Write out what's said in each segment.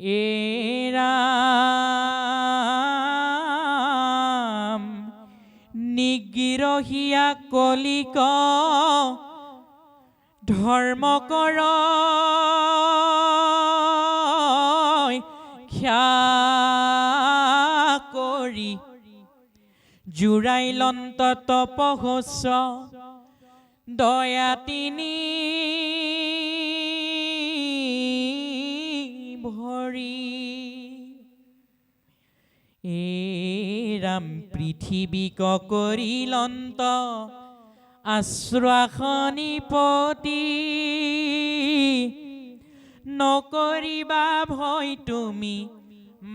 এৰাম নিগিৰহিয়া কলিক ধৰ্ম কৰ ক্ষা কৰি জুৰাইলন্ত তপহস্য দয়া তিনি ভৰি এৰাম পৃথিৱীক কৰিলন্ত আশ্বাসনিপতি নকৰিবা ভয় তুমি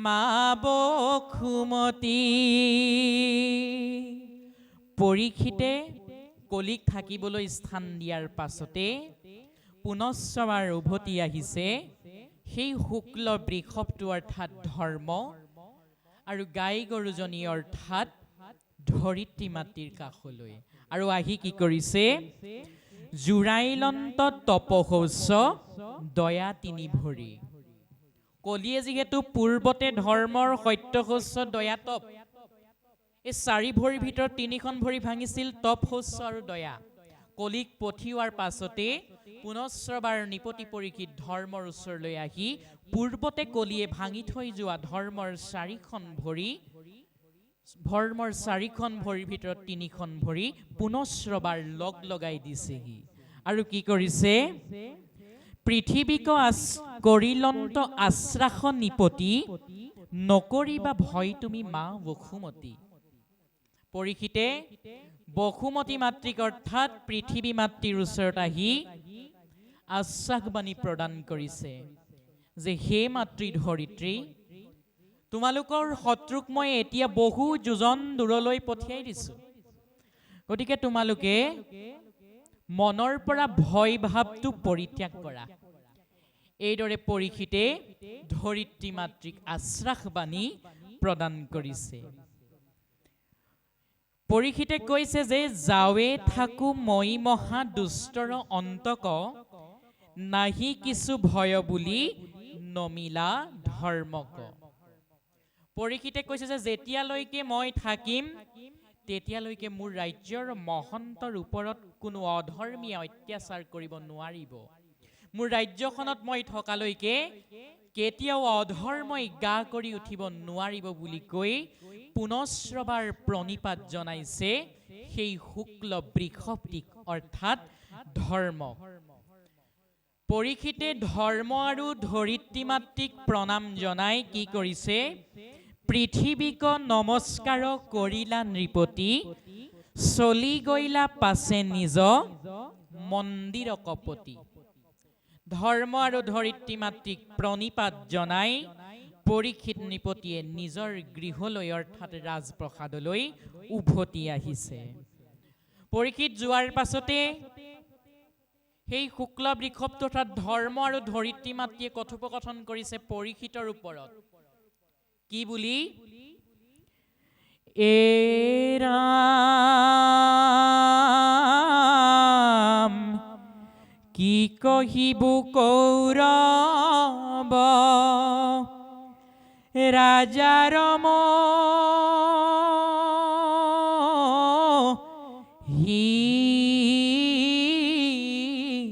মা বসুমতী। পৰীক্ষিতে কলিক থাকিবলৈ স্থান দিয়াৰ পাছতে পুনশ্চবাৰ উভতি আহিছে সেই শুক্ল বৃষভটো অৰ্থাৎ ধৰ্ম আৰু গাই গৰুজনী অৰ্থাৎ ধৰিত্ৰী মাতৃৰ কাষলৈ আৰু আহি কি কৰিছে জুৰাইলন্ত তপহস্য দয়া তিনি ভৰি। কলিয়ে যিহেতু পূৰ্বতে ধৰ্মৰ সত্যশস্য দয়া তপ এই চাৰি ভৰিৰ ভিতৰত তিনিখন ভৰি ভাঙিছিল তপ শস্য আৰু দয়া। কলিক পঠিওৱাৰ পাছতে পুনশ্চবাৰ নিপতি পৰীক্ষিত ধৰ্মৰ ওচৰলৈ আহি পূৰ্বতে কলিয়ে ভাঙি থৈ যোৱা ধৰ্মৰ চাৰিখন ভৰিৰ ভিতৰত তিনিখন ভৰি পুনশ্চবাৰ লগ লগাই দিছেহি আৰু কি কৰিছে পৃথিৱীক কৰিলন্ত আশ্বাস নিপতি নকৰিবা ভয় তুমি মা বসুমতী। পৰীক্ষিতে বসুমতী মাতৃক অৰ্থাৎ পৃথিৱী মাতৃৰ ওচৰত আহি আশ্বাসবাণী প্ৰদান কৰিছে যে হে মাতৃ ধৰিত্ৰী তোমালোকৰ শত্ৰুক মই এতিয়া বহু যোজন দূৰলৈ পঠিয়াই দিছো, গতিকে তোমালোকে মনৰ পৰা ভয় ভাৱটো পৰিত্যাগ কৰা। এইদৰে পৰীক্ষিতে ধৰিত্ৰী মাতৃক আশ্বাসবাণী প্ৰদান কৰিছে। পৰীক্ষিতে কৈছে যে যাৱে থাকো মই মহা দুষ্টৰ অন্তক নাহি কিছু ভয় বুলি নমিলা ধৰ্মক। পৰীক্ষিতে কৈছে যে যেতিয়ালৈকে মই থাকিম তেতিয়ালৈকে মোৰ ৰাজ্যৰ মহন্তৰ ওপৰত কোনো অধৰ্মীয় অত্যাচাৰ কৰিব নোৱাৰিব। মোৰ ৰাজ্যখনত মই থকালৈকে কেতিয়াও অধৰ্মই গা কৰি উঠিব নোৱাৰিব বুলি কৈ পুনশ্চবাৰ প্ৰণিপাত জনাইছে সেই শুক্ল বৃষভটিক অৰ্থাৎ ধৰ্ম। পৰীক্ষিতে ধৰ্ম আৰু ধৰিত্ৰী মাতৃক প্ৰণাম জনাই কি কৰিছে পৃথিৱীক নমস্কাৰ কৰিলা নৃপতি চলি গইলা পাছে নিজ মন্দিৰ কপতি। ধৰ্ম আৰু ধৰিত্ৰী মাতৃক প্ৰণিপাত জনাই পৰীক্ষিত নৃপতিয়ে নিজৰ গৃহলৈ অৰ্থাৎ ৰাজপ্ৰসাদলৈ উভতি আহিছে। পৰীক্ষিত যোৱাৰ পাছতে সেই শুক্ল বৃষভটো অৰ্থাৎ ধৰ্ম আৰু ধৰিত্ৰী মাতৃয়ে কথোপকথন কৰিছে পৰীক্ষিতৰ ওপৰত কি বুলি এৰাম কি কহিবু কৌৰৱ ৰাজাৰ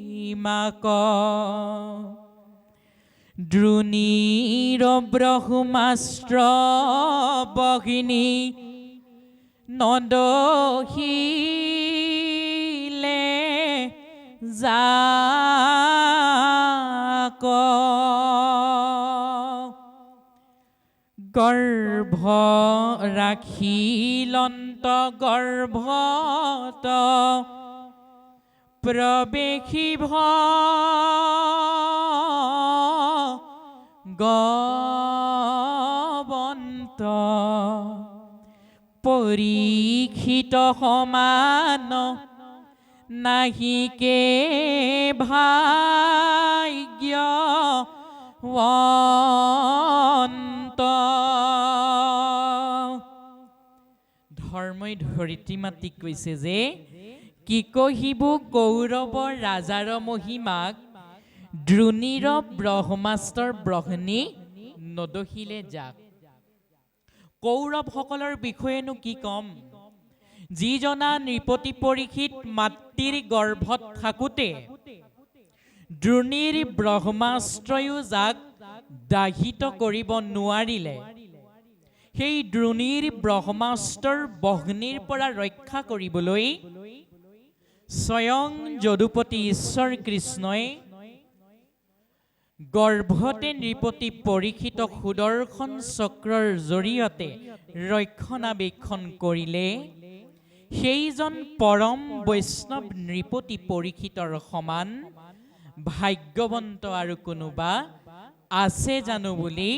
মহিমাক দ্ৰোণীৰ ব্ৰহ্মাস্ত্ৰ বহিনী নদহিলে যাক গৰ্ভ ৰাখিলন্ত গৰ্ভত প্ৰবেশিভ গবন্ত পৰীক্ষিত সমান নাহিকে ভাগ্যৱন্ত। ধৰ্মই ধৰিত্ৰী মাতৃক কৈছে যে কি কহিব কৌৰৱৰ ৰাজাৰ মহিমাক দ্ৰোণীৰ ব্ৰহ্মাস্ত্ৰৰ ব্ৰহ্মী নদহিলে যাক। কৌৰৱসকলৰ বিষয়েনো কি কম, যিজনা নৃপতি পৰীক্ষিত মাতৃৰ গৰ্ভত থাকোঁতে দ্ৰোণীৰ ব্ৰহ্মাস্ত্ৰয়ো যাক দাহিত কৰিব নোৱাৰিলে, সেই দ্ৰোণীৰ ব্ৰহ্মাস্ত্ৰৰ বহ্নিৰ পৰা ৰক্ষা কৰিবলৈ স্বয়ং যদুপতি ঈশ্বৰ কৃষ্ণই গৰ্ভতে নৃপতি পৰীক্ষিতক সুদৰ্শন চক্ৰৰ জৰিয়তে ৰক্ষণাবেক্ষণ কৰিলে, সেইজন পৰম বৈষ্ণৱ নৃপতি পৰীক্ষিতৰ সমান ভাগ্যৱন্ত আৰু কোনোবা আছে জানো বুলি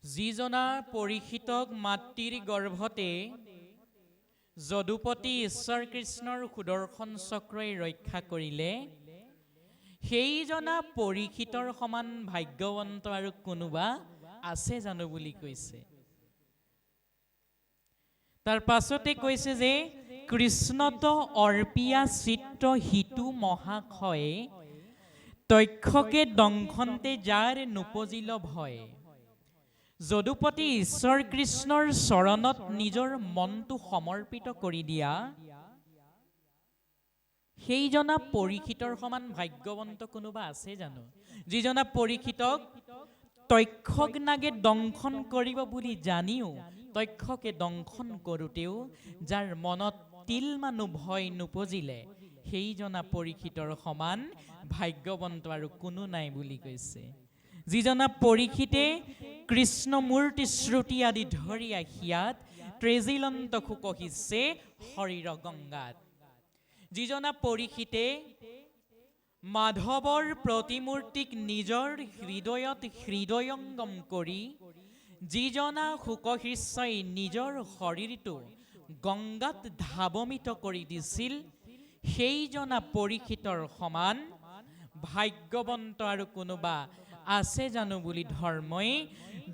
যিজনা পৰীক্ষিতক মাতৃৰ গৰ্ভতে যদুপতি ঈশ্বৰ কৃষ্ণৰ সুদৰ্শন চক্ৰই ৰক্ষা কৰিলে, সেইজনা পৰীক্ষিতৰ সমান ভাগ্যৱন্ত আৰু কোনোবা আছে জানো বুলি কৈছে। তাৰ পাছতে কৈছে যে কৃষ্ণত অৰ্পিয়া চিত্ৰ হিতু মহাক্ষয়, তক্ষকে দংশন্তে যাৰ নুপজিল ভয়। যদুপতি ঈশ্বৰ কৃষ্ণৰ চৰণত নিজৰ মনটো সমৰ্পিত কৰি দিয়া সেইজনা পৰীক্ষিতৰ সমান ভাগ্যৱন্ত কোনোবা আছে জানো, যিজনা পৰীক্ষিতক তক্ষক নাগে দংশন কৰিব বুলি জানিও তক্ষকে দংশন কৰোঁতেও যাৰ মনত তিলমানো ভয় নুপজিলে, সেইজনা পৰীক্ষিতৰ সমান ভাগ্যৱন্ত আৰু কোনো নাই বুলি কৈছে। যিজনা পৰীক্ষিতে কৃষ্ণ মূৰ্তি শ্ৰুতি আদি ধৰি আহিয়াত ত্ৰেজিলন্ত শোকহিছে শৰীৰ গংগাত। যিজনা পৰীক্ষিতে মাধৱৰ প্ৰতিমূৰ্তিক নিজৰ হৃদয়ত হৃদয়ংগম কৰি যিজনা শোকহিস্যই নিজৰ শৰীৰটো গংগাত ধাৱমিত কৰি দিছিল, সেইজনা পৰীক্ষিতৰ সমান ভাগ্যৱন্ত আৰু কোনোবা আছে জানো বুলি ধৰ্মই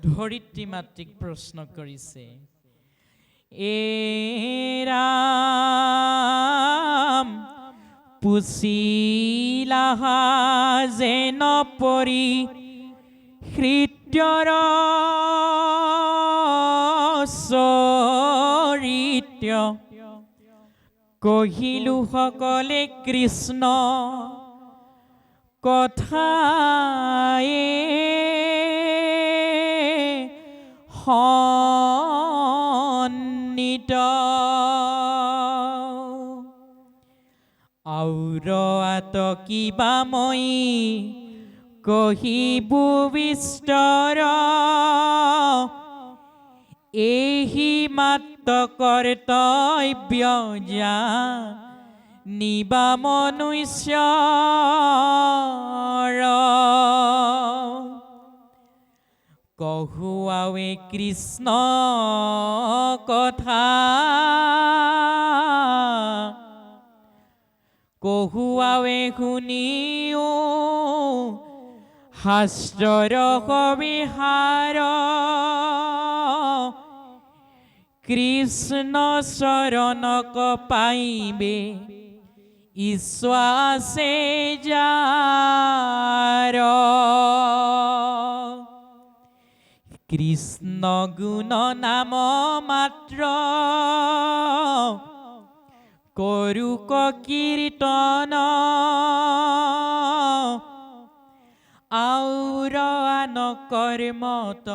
ধৰিত্ৰী মাতৃক প্ৰশ্ন কৰিছে। এ ৰাম পুছিলাহা যেন পৰি হৃত্যৰ চৰিত্ৰ, কহিলো সকলে কৃষ্ণ কথায়ে সন্নিত। আউৰ আত কিবা মই কহিবু বিস্তৰ, এহি মাত্ৰ কৰ্তব্য যা নিবা মনুষ্যৰ। কহুৱাৱে কৃষ্ণ কথা, কহুৱাৱে শুনিও শাস্ত্ৰৰ সবিহাৰ, কৃষ্ণ চৰণক পাইবে ঈশ্বাসে যাৰ। কৃষ্ণ গুণ নাম মাত্ৰ কৰোক কীৰ্তন, আউৰ আন কৰ্মত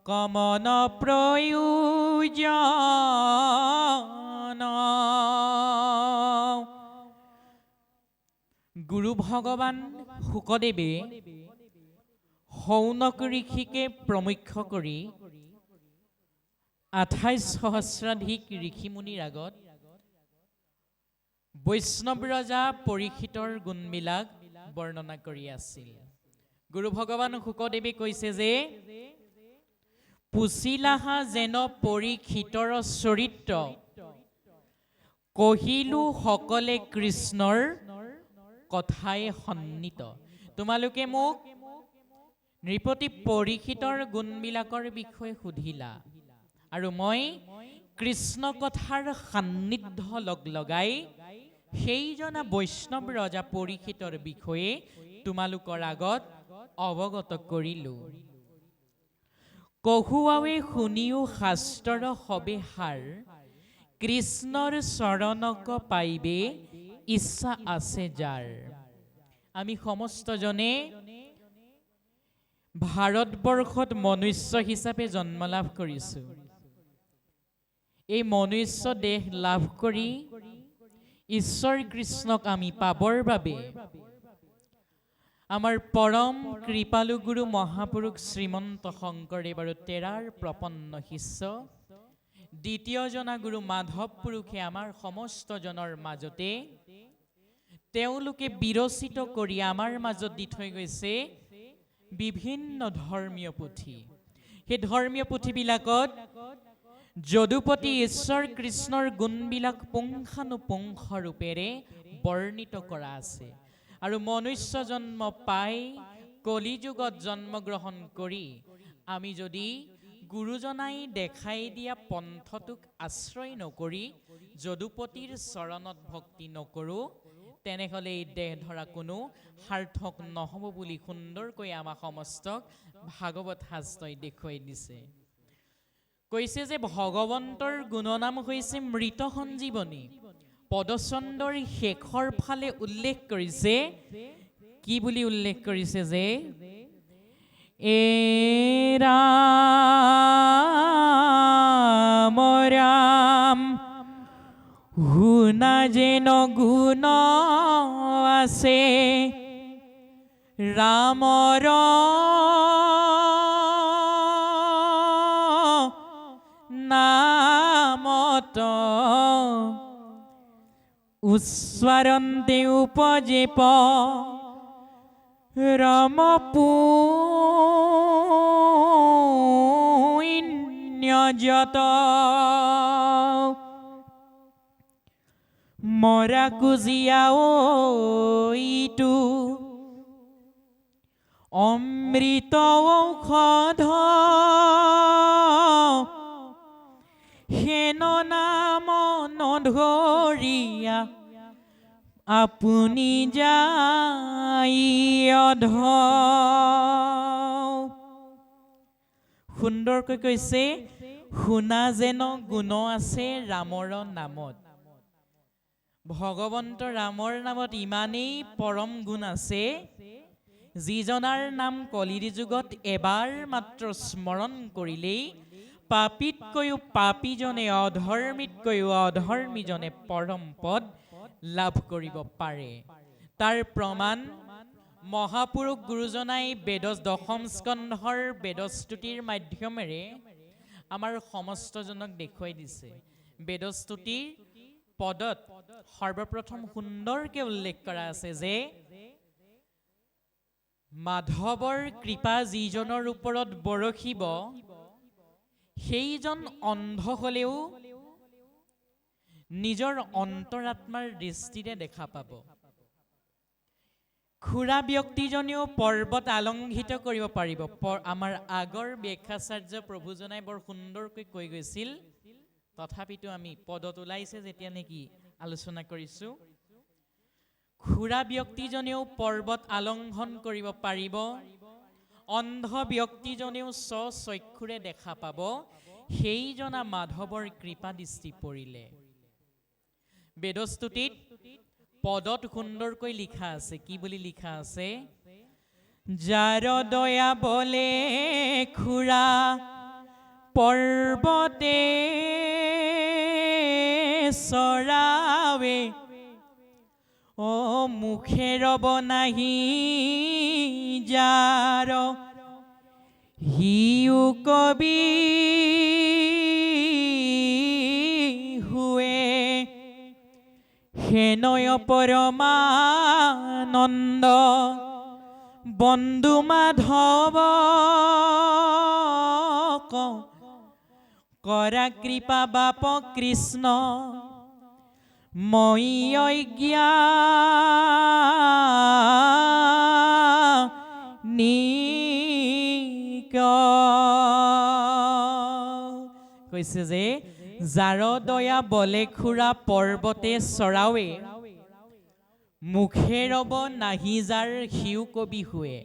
কমন প্ৰয়োজন। গুৰু ভগৱান শুকদেৱে শৌনক ঋষিকে প্ৰমুখ্য কৰি 28 সহস্ৰাধিক ঋষিমুনিৰ আগত বৈষ্ণৱ ৰজা পৰীক্ষিতৰ গুণবিলাক বৰ্ণনা কৰি আছিল। গুৰু ভগৱান শুকদেৱে কৈছে যে পুছিলাহা যেন পৰীক্ষিতৰ চৰিত্ৰ, কহিলো সকলে কৃষ্ণৰ কথাই সন্নিত। তোমালোকে মোক নৃপতি পৰীক্ষিতৰ গুণবিলাকৰ বিষয়ে সুধিলা আৰু মই কৃষ্ণ কথাৰ সান্নিধ্য লগাই সেইজনা বৈষ্ণৱ ৰজা পৰীক্ষিতৰ বিষয়ে তোমালোকৰ আগত অৱগত কৰিলো। কহুৱাৱে শুনিও শাস্ত্ৰৰ সবে সাৰ, কৃষ্ণৰ চৰণক পাইবে ইচ্ছা আছে যাৰ। আমি সমস্তজনে ভাৰতবৰ্ষত মনুষ্য হিচাপে জন্ম লাভ কৰিছো। এই মনুষ্য দেহ লাভ কৰি ঈশ্বৰ কৃষ্ণক আমি পাবৰ বাবে আমাৰ পৰম কৃপালু গুৰু মহাপুৰুষ শ্ৰীমন্ত শংকৰদেৱ আৰু তেৰাৰ প্ৰপন্ন শিষ্য দ্বিতীয় জনা গুৰু মাধৱ পুৰুষে আমাৰ সমস্ত জনৰ মাজতে তেওঁলোকে বিৰচিত কৰি আমাৰ মাজত দি থৈ গৈছে বিভিন্ন ধৰ্মীয় পুথি। সেই ধৰ্মীয় পুথিবিলাকত যদুপতি ঈশ্বৰ কৃষ্ণৰ গুণবিলাক পুংখানুপুংখ ৰূপেৰে বৰ্ণিত কৰা আছে। আৰু মনুষ্য জন্ম পাই কলিযুগত জন্মগ্ৰহণ কৰি আমি যদি গুৰুজনাই দেখাই দিয়া পন্থটোক আশ্ৰয় নকৰি যদুপতিৰ চৰণত ভক্তি নকৰোঁ, তেনেহ'লে এই দেহ ধৰা কোনো সাৰ্থক নহ'ব বুলি সুন্দৰকৈ আমাক সমস্তক ভাগৱত শাস্ত্ৰই দেখুৱাই দিছে। কৈছে যে ভগৱন্তৰ গুণনাম হৈছে মৃত সঞ্জীৱনী। পদচন্দৰ শেষৰ ফালে উল্লেখ কৰিছে, কি বুলি উল্লেখ কৰিছে যে এ ৰাম ৰাম শুনা যেন গুণ আছে ৰামৰ নামত, উচ্চাৰণতে উপজে ৰম পুণ্যযত। মৰা কুজিয়াও ইটো অমৃত ঔষধ, হেন নাম নধৰিয়া আপুনি যাই অধ। সুন্দৰকৈ কৈছে, শুনা যেন গুণ আছে ৰামৰ নামত। ভগৱন্ত ৰামৰ নামত ইমানেই পৰম গুণ আছে, যিজনাৰ নাম কলিৰ যুগত এবাৰ মাত্ৰ স্মৰণ কৰিলেই পাপীতকৈও পাপীজনে অধৰ্মীতকৈও অধৰ্মীজনে পৰম পদ লাভ কৰিব পাৰে। তাৰ প্ৰমাণ মহাপুৰুষ গুৰুজনাই দশম স্কন্ধৰ বেদস্তুতিৰ মাধ্যমেৰে আমাৰ সমস্তজনক দেখুৱাই দিছে। বেদস্তুতিৰ পদত সৰ্বপ্ৰথম সুন্দৰকে উল্লেখ কৰা আছে যে মাধৱৰ কৃপা যিজনৰ ওপৰত বৰষিব সেইজন অন্ধ হলেও নিজৰ অন্তৰাত্মাৰ দৃষ্টিৰে দেখা পাব। খুৰা ব্যক্তিজনেও পৰ্বত আলংঘিত কৰিব পাৰিব। আমাৰ আগৰ ব্যাখ্যাচাৰ্য প্ৰভুজনাই বৰ সুন্দৰকৈ কৈ গৈছিল, তথাপিতো আমি পদত ওলাইছে যেতিয়া নেকি আলোচনা কৰিছো। খুৰা ব্যক্তিজনেও পৰ্বত আলংঘন কৰিব পাৰিব, অন্ধ ব্যক্তিজনেও স্বচক্ষুৰে দেখা পাব, সেইজনা মাধৱৰ কৃপা দৃষ্টি পৰিলে। বেদস্তুতিত পদত সুন্দৰকৈ লিখা আছে, কি বুলি লিখা আছে? যাৰ দয়া বলে খুৰা পৰ্বতে চৰাৱে, অ মুখে ৰব নাহি যাৰ, হিউ কবি হুৱে হেনয় পৰমানন্দ বন্ধু মাধৱ কৰা কৃপা বাপ কৃষ্ণ মই অজ্ঞান নিক কৈছে যে যাৰ দয়া বলে খুৰা পৰ্বতে চৰাৱে মুখে ৰব নাহি যাৰ শিউ কবি হুৱে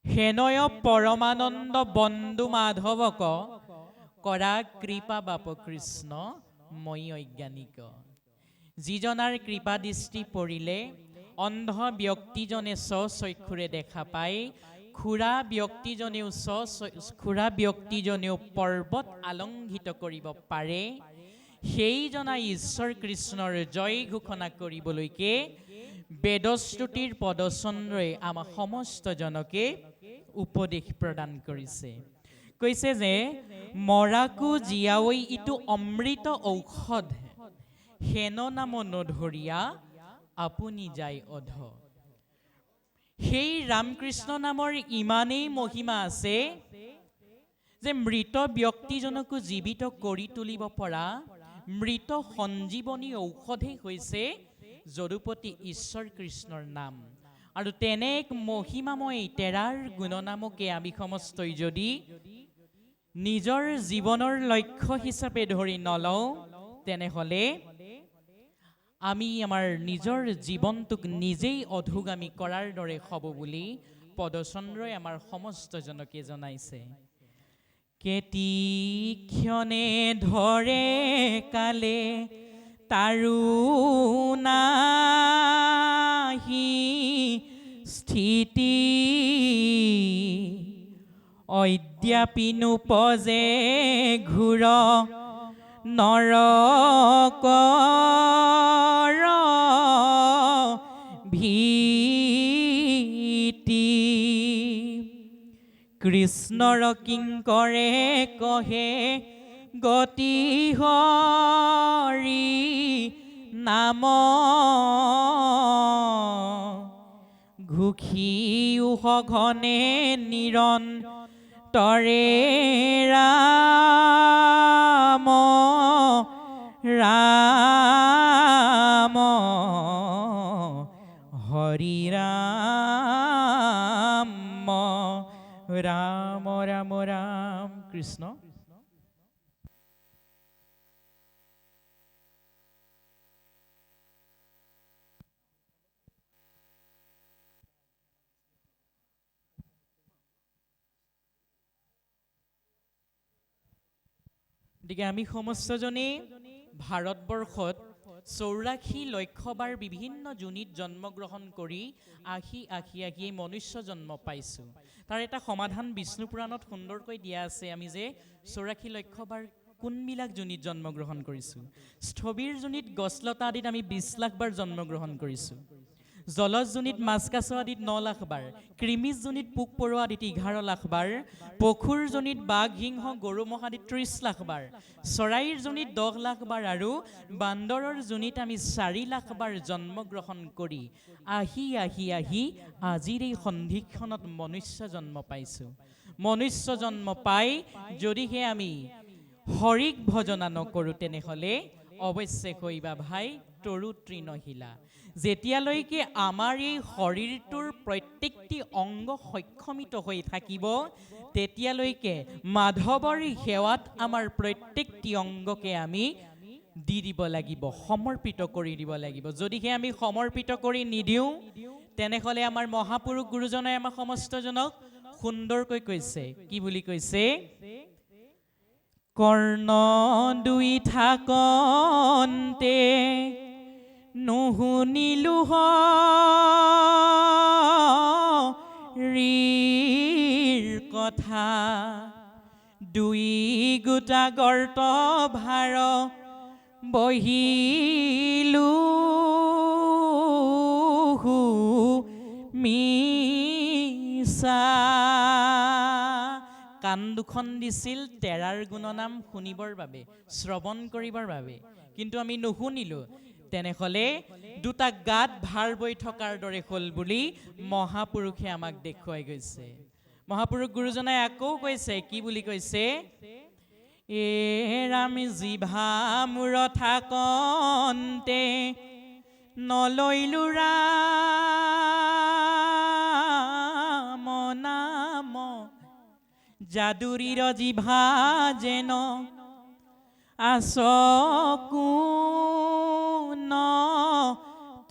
হেনয় পৰমানন্দ বন্দু মাধৱক কৰা কৃপা বাপ কৃষ্ণ মই অজ্ঞানিক যিজনাৰ কৃপা দৃষ্টি পৰিলে অন্ধ ব্যক্তিজনে স্বচক্ষুৰে দেখা পায় খুৰা ব্যক্তিজনেও পৰ্বত আলংঘিত কৰিব পাৰে সেইজনা ঈশ্বৰ কৃষ্ণৰ জয় ঘোষণা কৰিবলৈকে বেদশ্ৰুতিৰ পদচন্দ্ৰই আমাক সমস্ত জনকে উপদেশ প্ৰদান কৰিছে কৈছে যে মৰাকো জীয়াৱৈ ইটো অমৃত ঔষধ হেন নাম নধৰিয়া আপুনি যায় অধ সেই ৰামকৃষ্ণ নামৰ ইমানেই মহিমা আছে যে মৃত ব্যক্তিজনকো জীৱিত কৰি তুলিব পৰা মৃত সঞ্জীৱনী ঔষধেই হৈছে যদুপতি ঈশ্বৰ কৃষ্ণৰ নাম আৰু তেনে এক মহিমাময় তেৰাৰ গুণনামকে আমি সমস্তই যদি নিজৰ জীৱনৰ লক্ষ্য হিচাপে ধৰি নলওঁ তেনেহলে আমি আমাৰ নিজৰ জীৱনটোক নিজেই অধোগামী কৰাৰ দৰে হ'ব বুলি পদচন্দ্ৰই আমাৰ সমস্ত জনকে জনাইছে কেতি ক্ষণে ধৰে কালে তাৰো নাহি স্থিতি অদ্যাপি নোপজে ঘূৰ নৰকৰ ভীতি কৃষ্ণৰ কিংকৰে কহে গতি হৰি নাম ঘুখি সঘনে নিৰন্তৰে ৰাম ৰাম হৰি ৰাম ৰাম ৰাম ৰাম কৃষ্ণ গতিকে আমি সমস্তজনে ভাৰতবৰ্ষত 84 লক্ষবাৰ বিভিন্ন যোনিত জন্মগ্ৰহণ কৰি আহি মনুষ্য জন্ম পাইছো তাৰ এটা সমাধান বিষ্ণু পুৰাণত সুন্দৰকৈ দিয়া আছে আমি যে 84 লক্ষবাৰ কোনবিলাক যোনিত জন্মগ্ৰহণ কৰিছো স্থবিৰ যোনিত গছলতা আদিত আমি 20 লাখ বাৰ জন্মগ্ৰহণ কৰিছো জলজ যোনিত মাছ কাছ আদিত 9 লাখ বাৰ কৃমিজ যোনিত পোক পৰুৱা আদিত 11 লাখ বাৰ পখুৰ যোনিত বাঘ সিংহ গৰু মহ আদিত 30 লাখ বাৰ চৰাইৰ যোনিত 10 লাখ বাৰ আৰু বান্দৰৰ যোনিত আমি 4 লাখ বাৰ জন্মগ্ৰহণ কৰি আহি আজিৰ এই সন্ধিক্ষণত মনুষ্য জন্ম পাইছো মনুষ্য জন্ম পাই যদিহে আমি হৰিক ভজনা নকৰো তেনেহলে অৱশ্যে কইবা ভাই তৰু তৃণশিলা যেতিয়ালৈকে আমাৰ এই শৰীৰটোৰ প্ৰত্যেকটি অংগ সক্ষমিত হৈ থাকিব তেতিয়ালৈকে মাধৱৰ সেৱাত আমাৰ প্ৰত্যেকটি অংগকে আমি দি দিব লাগিব সমৰ্পিত কৰি দিব লাগিব যদিহে আমি সমৰ্পিত কৰি নিদিওঁ তেনেহলে আমাৰ মহাপুৰুষ গুৰুজনে আমাৰ সমস্তজনক সুন্দৰকৈ কৈছে কি বুলি কৈছে কৰ্ণ দুই থাকন্তে নুশুনিলো হৰিৰ কথা দুই গোটা গৰ্ত ভাৰ বহিলো মিছা কাণ দুখন দিছিল তেৰাৰ গুণনাম শুনিবৰ বাবে শ্ৰৱণ কৰিবৰ বাবে কিন্তু আমি নুশুনিলো তেনেহলে দুটা গাত ভাৰ বৈ থকাৰ দৰে হল বুলি মহাপুৰুষে আমাক দেখুৱাই গৈছে মহাপুৰুষ গুৰুজনাই আকৌ কৈছে কি বুলি কৈছে এ ৰাম জিভা মূৰ থাকন্তে নলৈলো ৰাম যাদুৰীৰ জিভা যেন আচকুন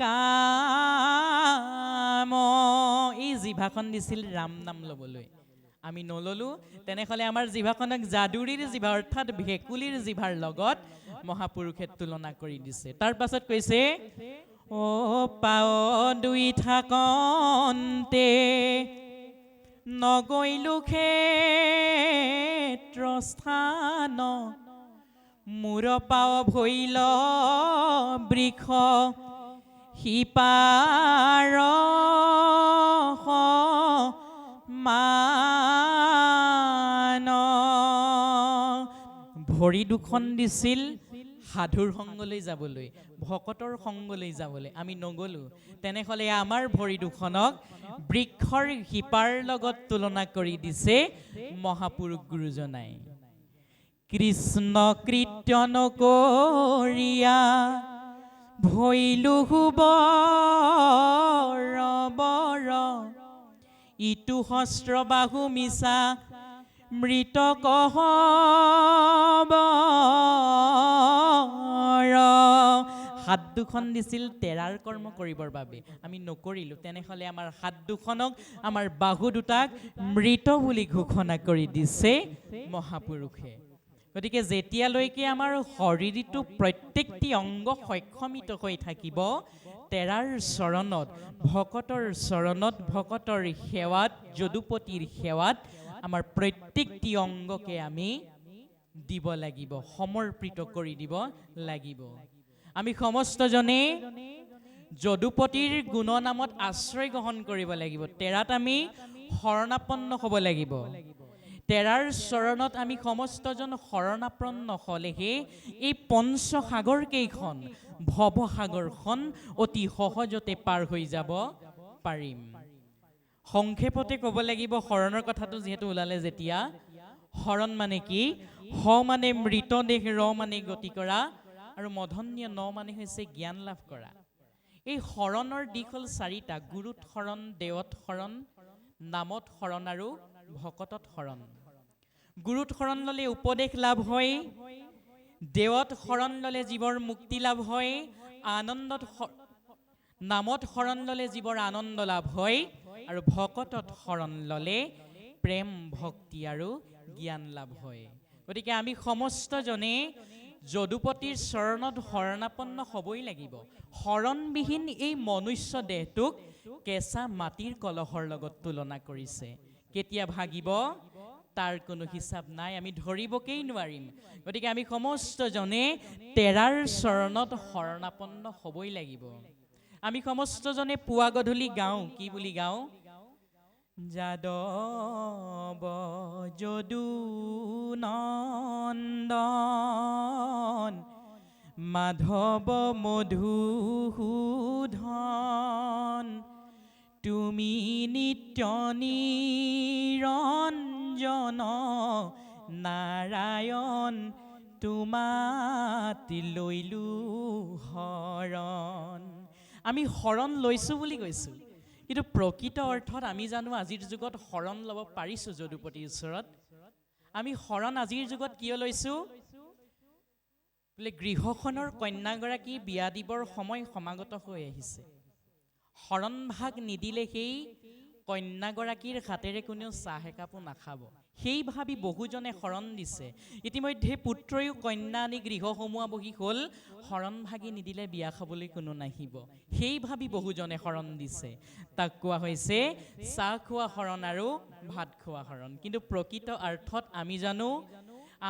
কাম। এই জিভাখন দিছিল ৰাম নাম ল'বলৈ, আমি নললো। তেনেহ'লে আমাৰ জিভাখনক যাদুৰীৰ জিভা অৰ্থাৎ ভেকুলীৰ জিভাৰ লগত মহাপুৰুষে তুলনা কৰি দিছে। তাৰ পাছত কৈছে, অ পাৱ দুই থাকন্তে নগৈলো ক্ষেত্ৰস্থান, মূৰ পাৱ ভৈল বৃক্ষ সিপাৰ মান। ভৰি দুখন দিছিল সাধুৰ সংগলৈ যাবলৈ, ভকতৰ সংগলৈ যাবলৈ, আমি নগলো। তেনেহ'লে আমাৰ ভৰি দুখনক বৃক্ষৰ শিপাৰ লগত তুলনা কৰি দিছে মহাপুৰুষ গুৰুজনাই। কৃষ্ণ কৃত্য নকৰিয়া ভৈলো বৰ বৰ, ইটো হস্ত্ৰ বাহু মিছা মৃত কহবৰ। হাত দুখন দিছিল তেৰাৰ কৰ্ম কৰিবৰ বাবে, আমি নকৰিলোঁ। তেনেহ'লে আমাৰ হাত দুখনক, আমাৰ বাহু দুটাক মৃত বুলি ঘোষণা কৰি দিছে মহাপুৰুষে। গতিকে যেতিয়ালৈকে আমাৰ শৰীৰটো প্ৰত্যেকটি অংগ সক্ষমিত হৈ থাকিব, তেৰাৰ চৰণত, ভকতৰ চৰণত, ভকতৰ সেৱাত, যদুপতিৰ সেৱাত আমাৰ প্ৰত্যেকটি অংগকে আমি দিব লাগিব, সমৰ্পিত কৰি দিব লাগিব। আমি সমস্তজনে যদুপতিৰ গুণনামত আশ্ৰয় গ্ৰহণ কৰিব লাগিব। তেৰাত আমি শৰণাপন্ন হ'ব লাগিব। তেৰাৰ চৰণত আমি সমস্তজন শৰণাপন্ন হ'লেহে এই পঞ্চসাগৰ কেইখন, ভৱসাগৰখন অতি সহজতে পাৰ হৈ যাব পাৰিম। সংক্ষেপতে ক'ব লাগিব শৰণৰ কথাটো যিহেতু ওলালে যেতিয়া, শৰণ মানে কি? হ মানে মৃতদেহ, ৰ মানে গতি কৰা, আৰু মধন্য় ন মানে হৈছে জ্ঞান লাভ কৰা। এই শৰণৰ দিশ হ'ল চাৰিটা: গুৰুত শৰণ, দেৱত শৰণ, নামত শৰণ আৰু ভকতত শৰণ। গুৰুত শৰণ ল'লে উপদেশ লাভ হয়, দেৱত শৰণ ল'লে জীৱৰ মুক্তি লাভ হয়, নামত শৰণ ল'লে জীৱৰ আনন্দ লাভ হয়, আৰু ভকতত শৰণ ল'লে প্ৰেম ভক্তি আৰু জ্ঞান লাভ হয়। গতিকে আমি সমস্তজনে যদুপতিৰ চৰণত শৰণাপন্ন হ'বই লাগিব। শৰণবিহীন এই মনুষ্য দেহটোক কেঁচা মাটিৰ কলহৰ লগত তুলনা কৰিছে। কেতিয়া ভাগিব তাৰ কোনো হিচাপ নাই, আমি ধৰিবকেই নোৱাৰিম। গতিকে আমি সমস্তজনে তেৰাৰ চৰণত শৰণাপন্ন হ'বই লাগিব। আমি সমস্তজনে পুৱা গধূলি গাওঁ, কি বুলি গাওঁ? যাদৱ যদু নন্দন, মাধৱ মধুসূধন, তুমি নিত্য নিৰঞ্জন, নাৰায়ণ তোমাত লৈলো শৰণ। আমি শৰণ লৈছো বুলি কৈছো, কিন্তু প্ৰকৃত অৰ্থত আমি জানো আজিৰ যুগত শৰণ ল'ব পাৰিছো যদুপতিৰ ওচৰত? আমি শৰণ আজিৰ যুগত কিয় লৈছো? বোলে গৃহখনৰ কন্যাগৰাকী বিয়া দিবৰ সময় সমাগত হৈ আহিছে, শৰণ ভাগ নিদিলে সেই কন্যাগৰাকীৰ হাতেৰে কোনেও চাহ একাপো নাখাব। সেই ভাবি বহুজনে শৰণ দিছে। ইতিমধ্যে পুত্ৰয়ো কন্যা আনি গৃহ সোমোৱা বহি হ'ল, শৰণ ভাগি নিদিলে বিয়া খাবলৈ কোনো নাহিব। সেই ভাবি বহুজনে শৰণ দিছে। তাক কোৱা হৈছে চাহ খোৱা শৰণ আৰু ভাত খোৱা শৰণ। কিন্তু প্ৰকৃত অৰ্থত আমি জানো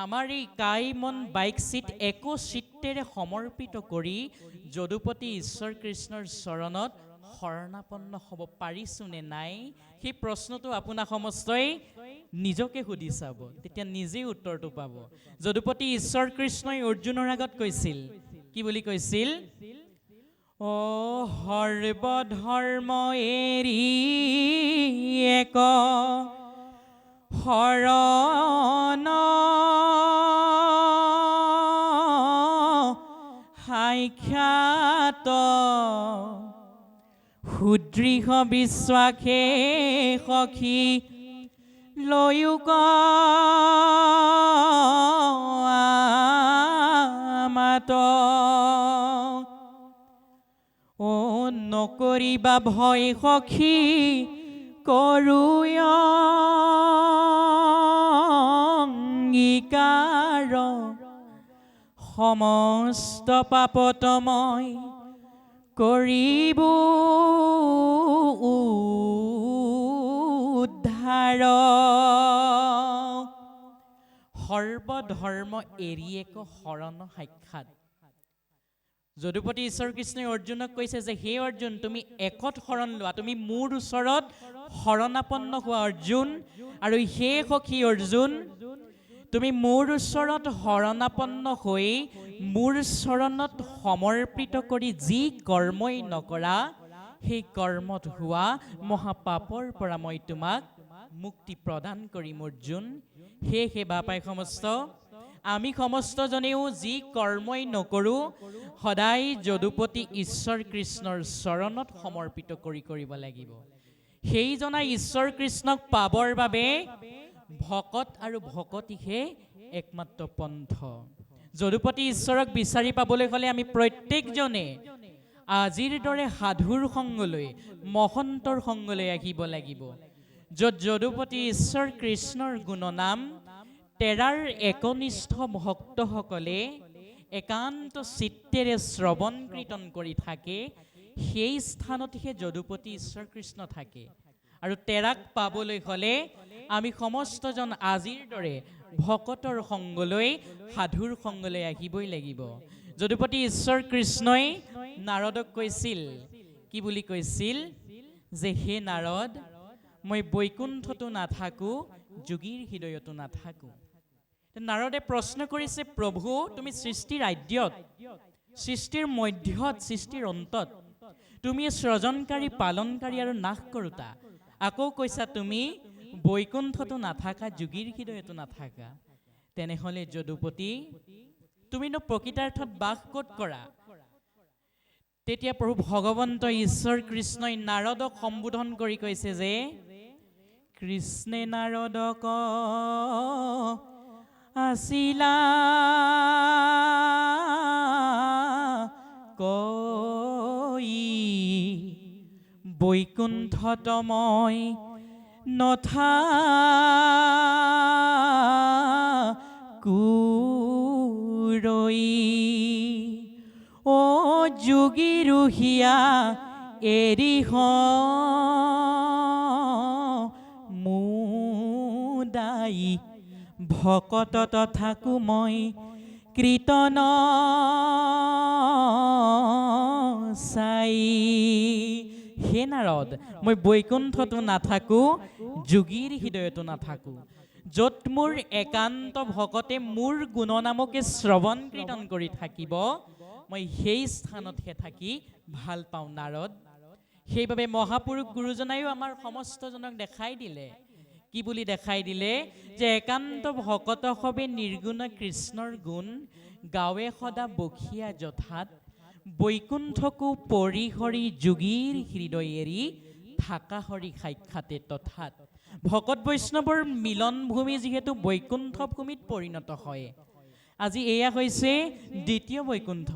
আমাৰ এই কায় মন বাইক চিত একো চিত্তেৰে সমৰ্পিত কৰি যদুপতি ঈশ্বৰ কৃষ্ণৰ চৰণত শৰণাপন্ন হ'ব পাৰিছো নে নাই, সেই প্ৰশ্নটো আপোনাক সমস্তই নিজকে সুধি চাব, তেতিয়া নিজেই উত্তৰটো পাব। যদুপতি ঈশ্বৰ কৃষ্ণই অৰ্জুনৰ আগত কৈছিল, কি বুলি কৈছিল? অ সৰ্বধৰ্ম এৰি এক শৰণ সাক্ষাৎ, সুদৃঢ় বিশ্বাসে সখী লৈও মাত ও নকৰিবা ভয় সখী কৰোঁ অংগীকাৰ সমস্ত পাপত মই কৰিব উদ্ধাৰ সৰ্বধৰ্ম এৰি এক শৰণ সাক্ষাৎ যদুপতি ঈশ্বৰ কৃষ্ণই অৰ্জুনক কৈছে যে হে অৰ্জুন তুমি একত শৰণ লোৱা তুমি মোৰ ওচৰত শৰণাপন্ন হোৱা অৰ্জুন আৰু হে সখী অৰ্জুন তুমি মোৰ ওচৰত শৰণাপন্ন হৈ মোৰ চৰণত সমৰ্পিত কৰি যি কৰ্মই নকৰা সেই কৰ্মত হোৱা মহাপাপৰ পৰা মই তোমাক মুক্তি প্ৰদান কৰিম অৰ্জুন হে বাপাই সমস্ত আমি সমস্তজনেও যি কৰ্মই নকৰোঁ সদায় যদুপতি ঈশ্বৰ কৃষ্ণৰ চৰণত সমৰ্পিত কৰিব লাগিব সেই জনা ঈশ্বৰ কৃষ্ণক পাবৰ বাবে ভকত আৰু ভকতিহে একমাত্ৰ পন্থ যদুপতি ঈশ্বৰক বিচাৰি পাবলৈ হ'লে আমি প্ৰত্যেকজনে আজিৰ দৰে সাধুৰ সংগলৈ মহন্তৰ সংগলৈ আহিব লাগিব য'ত যদুপতি ঈশ্বৰ কৃষ্ণৰ গুণনাম তেৰাৰ একনিষ্ঠ ভক্তসকলে একান্ত চিত্তেৰে শ্ৰৱণ কীৰ্তন কৰি থাকে সেই স্থানতহে যদুপতি ঈশ্বৰ কৃষ্ণ থাকে আৰু তেৰাক পাবলৈ হ'লে আমি সমস্তজন আজিৰ দৰে ভকতৰ সংগলৈ সাধুৰ সংগলৈ আহিবই লাগিব যদুপতি ঈশ্বৰ কৃষ্ণই নাৰদক কৈছিল কি বুলি কৈছিল যে হে নাৰদ মই বৈকুণ্ঠতো নাথাকো যোগীৰ হৃদয়তো নাথাকো নাৰদে প্ৰশ্ন কৰিছে প্ৰভু তুমি সৃষ্টিৰ আদ্যত সৃষ্টিৰ মধ্যত সৃষ্টিৰ অন্তত তুমি সৃজনকাৰী পালনকাৰী আৰু নাশ কৰোতা আকৌ কৈছা তুমি বৈকুণ্ঠতো নাথাকা যোগীৰ হৃদয়তো নাথাকা তেনেহলে যদুপতি তুমিনো প্ৰকৃতাৰ্থত বাস ক'ত কৰা তেতিয়া প্ৰভু ভগৱন্ত ঈশ্বৰ কৃষ্ণই নাৰদক সম্বোধন কৰি কৈছে যে কৃষ্ণে নাৰদক আছিলা কৈ বৈকুণ্ঠত মই নথাকোৰৈ ও যোগী ৰুহিয়া এৰি মুদাই ভকতত থাকো মই কীৰ্তন চাই হে নাৰদ মই বৈকুণ্ঠতো নাথাকো যোগীৰ হৃদয়তো নাথাকো য'ত মোৰ একান্ত ভকতে মোৰ গুণনামকে শ্ৰৱণ কীৰ্তন কৰি থাকিব মই সেই স্থানতহে থাকি ভাল পাওঁ নাৰদ সেইবাবে মহাপুৰুষ গুৰুজনায়ো আমাৰ সমস্তজনক দেখাই দিলে কি বুলি দেখাই দিলে যে একান্ত ভকত সবে নিৰ্গুণ কৃষ্ণৰ গুণ গাৱে সদা বখিয়া যথাত বৈকুণ্ঠকো পৰিহৰি যোগীৰ হৃদয় এৰি থাকা হৰি সাক্ষাতে তথাত ভকত বৈষ্ণৱৰ মিলন ভূমি যিহেতু বৈকুণ্ঠ ভূমিত পৰিণত হয় আজি এয়া হৈছে দ্বিতীয় বৈকুণ্ঠ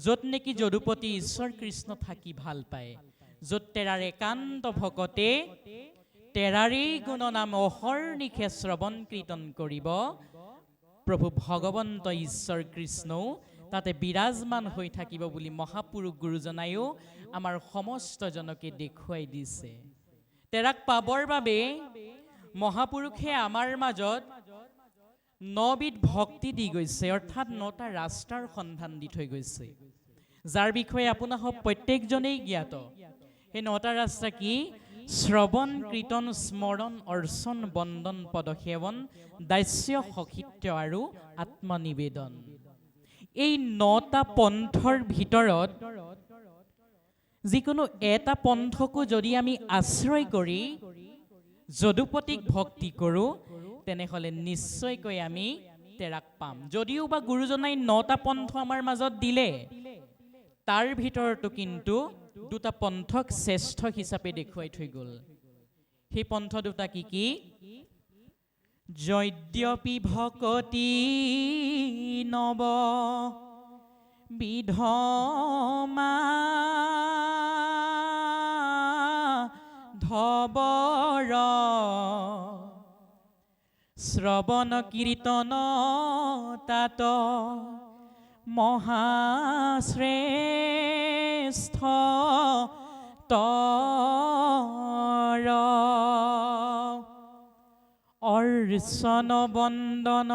য'ত নেকি যদুপতি ঈশ্বৰ কৃষ্ণ থাকি ভাল পায় য'ত তেৰাৰ একান্ত ভকতে তেৰাৰেই গুণনাম অহৰ্নিশে শ্ৰৱণ কীৰ্তন কৰিব প্ৰভু ভগৱন্ত ঈশ্বৰ কৃষ্ণও তাতে বিৰাজমান হৈ থাকিব বুলি মহাপুৰুষ গুৰুজনায়ো আমাৰ সমস্তজনকে দেখুৱাই দিছে তেৰাক পাবৰ বাবে মহাপুৰুষে আমাৰ মাজত 9 বিধ ভক্তি দি গৈছে অৰ্থাৎ 9টা ৰাস্তাৰ সন্ধান দি থৈ গৈছে যাৰ বিষয়ে আপোনালোক প্ৰত্যেকজনেই জ্ঞাত এই 9টা ৰাস্তা কি শ্ৰৱণ কীৰ্তন স্মৰণ অৰ্চন বন্দন পদসেৱন দাস্য সখিত্য আৰু আত্মনিবেদন এই 9টা পন্থৰ ভিতৰত যিকোনো এটা পন্থকো যদি আমি আশ্ৰয় কৰি যদুপতিক ভক্তি কৰোঁ তেনেহলে নিশ্চয়কৈ আমি তেৰাক পাম যদিও বা গুৰুজনাই 9টা পন্থ আমাৰ মাজত দিলে তাৰ ভিতৰতো কিন্তু দুটা পন্থক শ্ৰেষ্ঠ হিচাপে দেখুৱাই থৈ গ'ল সেই পন্থ দুটা কি যদ্যপি ভকতি নব বিধমা ধবৰ শ্ৰৱণ কীৰ্তন তাত মহাশ্ৰেষ্ঠ তৰ অৰ্চন বন্দন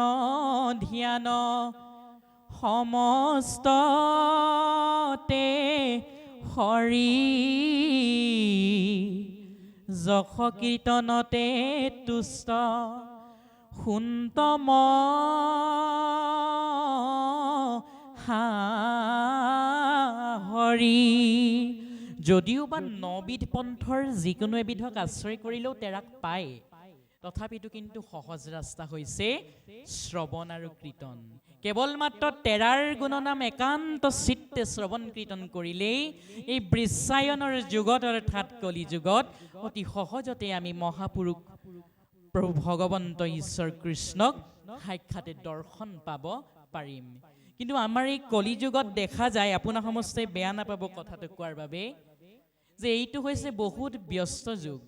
ধ্যান সমস্ততে হৰি যশ কীৰ্তনতে তুষ্ট সুন্তম হৰি। যদিও বা ৯বিধ পন্থৰ যিকোনো এবিধক আশ্ৰয় কৰিলেও তেৰাক পায়, তথাপিতো কিন্তু সহজ ৰাস্তা হৈছে শ্ৰৱণ আৰু কীৰ্তন। কেৱল মাত্ৰ তেৰাৰ গুণনাম একান্ত চিত্তে শ্ৰৱণ কীৰ্তন কৰিলেই এই বৃশ্চায়নৰ যুগত অৰ্থাৎ কলি যুগত অতি সহজতে আমি মহাপুৰুষ প্ৰভু ভগৱন্ত ঈশ্বৰ কৃষ্ণক সাক্ষাতে দৰ্শন পাব পাৰিম। কিন্তু আমাৰ এই কলি যুগত দেখা যায়, আপোনাৰ সমস্তে বেয়া নাপাব কথাটো কোৱাৰ বাবে, যে এইটো হৈছে বহুত ব্যস্ত যুগ।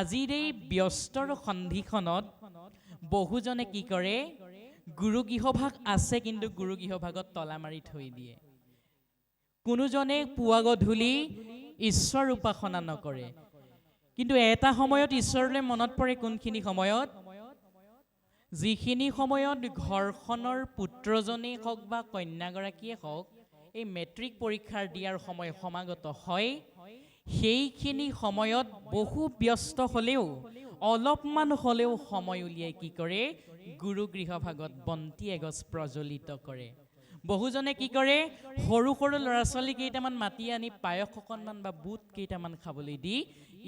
আজিৰ এই ব্যস্তৰ সন্ধিখনত বহুজনে কি কৰে, গুৰু গৃহভাগ আছে কিন্তু গুৰু গৃহভাগত তলা মাৰি থৈ দিয়ে। কোনোজনে পুৱা গধূলি ঈশ্বৰ উপাসনা নকৰে, কিন্তু এটা সময়ত ঈশ্বৰলৈ মনত পৰে। কোনখিনি সময়ত? যিখিনি সময়ত ঘৰখনৰ পুত্ৰজনেই হওক বা কন্যাগৰাকীয়ে হওক এই মেট্ৰিক পৰীক্ষাৰ দিয়াৰ সময় সমাগত হয়, সেইখিনি সময়ত বহু ব্যস্ত হ'লেও অলপমান হ'লেও সময় উলিয়াই কি কৰে, গুৰু গৃহভাগত বন্তি এগছ প্ৰজ্বলিত কৰে। বহুজনে কি কৰে, সৰু সৰু ল'ৰা ছোৱালী কেইটামান মাতি আনি পায়স অকণমান বা বুট কেইটামান খাবলৈ দি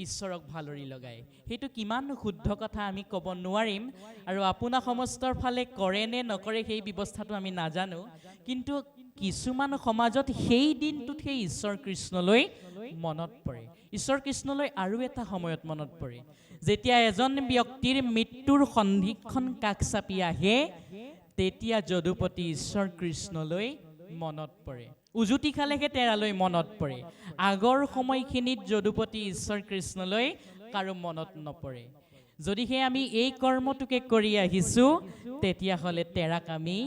ঈশ্বৰক ভালৰি লগায়। সেইটো কিমান শুদ্ধ কথা আমি ক'ব নোৱাৰিম, আৰু আপোনা সমস্তৰ ফালে কৰে নে নকৰে সেই ব্যৱস্থাটো আমি নাজানো। কিন্তু কিছুমান সমাজত সেই দিনটোত সেই ঈশ্বৰ কৃষ্ণলৈ মনত পৰে। ঈশ্বৰ কৃষ্ণলৈ আৰু এটা সময়ত মনত পৰে, যেতিয়া এজন ব্যক্তিৰ মৃত্যুৰ সন্ধিক্ষণ কাষ চাপি আহে, তেতিয়া যদুপতি ঈশ্বৰ কৃষ্ণলৈ মনত পৰে। উজুতি খালেহে তেৰালৈ মনত পৰে। আগৰ সময়খিনিত যদুপতি ঈশ্বৰ কৃষ্ণলৈ কাৰো মনত নপৰে। যদিহে আমি এই কৰ্মটোকে কৰি আহিছোঁ, তেতিয়াহ'লে তেৰাক আমি